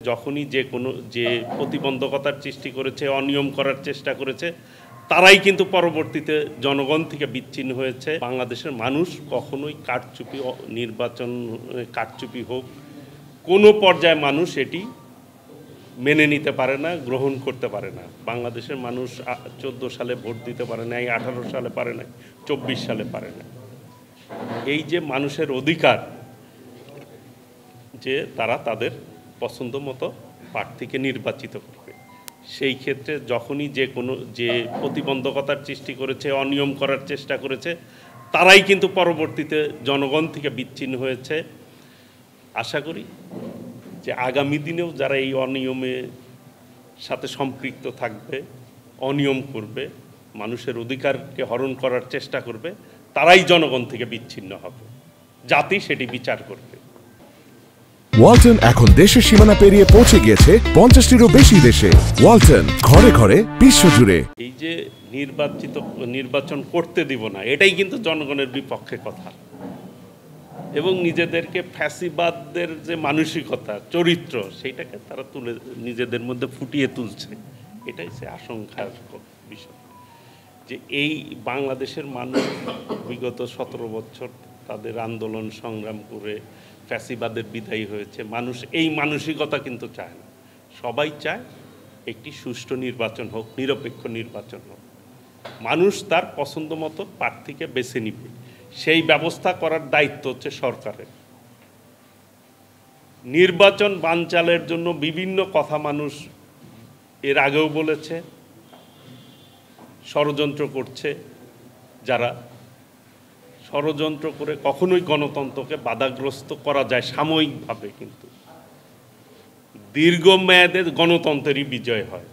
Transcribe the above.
যখনই যে প্রতিবন্ধকতার সৃষ্টি করেছে, অনিয়ম করার চেষ্টা করেছে, তারাই কিন্তু পরবর্তীতে জনগণ থেকে বিচ্ছিন্ন হয়েছে। বাংলাদেশের মানুষ কখনোই নির্বাচন কারচুপি হোক, কোনো পর্যায়ে মানুষ এটি মেনে নিতে পারে না, গ্রহণ করতে পারে না। বাংলাদেশের মানুষ 14 সালে ভোট দিতে পারে নাই, 18 সালে পারে নাই, 24 সালে পারে না। এই যে মানুষের অধিকার যে তারা তাদের পছন্দ মতো প্রার্থীকে নির্বাচিত করবে, সেই ক্ষেত্রে যখনই যে প্রতিবন্ধকতার সৃষ্টি করেছে, অনিয়ম করার চেষ্টা করেছে, তারাই কিন্তু পরবর্তীতে জনগণ থেকে বিচ্ছিন্ন হয়েছে। আশা করি যে আগামী দিনেও যারা এই অনিয়মের সাথে সম্পৃক্ত থাকবে, অনিয়ম করবে, মানুষের অধিকারকে হরণ করার চেষ্টা করবে, তারাই জনগণ থেকে বিচ্ছিন্ন হবে, জাতি সেটি বিচার করবে। ওয়ালটন এখন দেশের সীমানা পেরিয়ে পৌঁছে গিয়েছে 50টিরও বেশি দেশে। ওয়ালটন, ঘরে ঘরে, বিশ্বজুড়ে। এই যে নির্বাচন করতে দিব না, এটাই কিন্তু জনগণের বিপক্ষে কথা, এবং নিজেদেরকে ফ্যাসিবাদদের যে মানসিকতা, চরিত্র, সেইটাকে তারা নিজেদের মধ্যে ফুটিয়ে তুলছে। এটাই সে আশঙ্কার বিষয় যে এই বাংলাদেশের মানুষ বিগত 17 বছর তাদের আন্দোলন সংগ্রাম করে ফ্যাসিবাদের বিদায়ী হয়েছে। মানুষ এই মানসিকতা কিন্তু চায় না। সবাই চায় একটি সুষ্ঠু নির্বাচন হোক, নিরপেক্ষ নির্বাচন হোক, মানুষ তার পছন্দ মতো প্রার্থীকে বেছে নিবে। সেই ব্যবস্থা করার দায়িত্ব হচ্ছে সরকারের। নির্বাচন বানচালের জন্য বিভিন্ন কথা মানুষ এর আগেও বলেছে, ষড়যন্ত্র করছে। যারা ষড়যন্ত্র করে কখনোই গণতন্ত্রকে বাধাগ্রস্ত করা যায় সাময়িকভাবে, কিন্তু দীর্ঘমেয়াদে গণতন্ত্রেরই বিজয় হয়।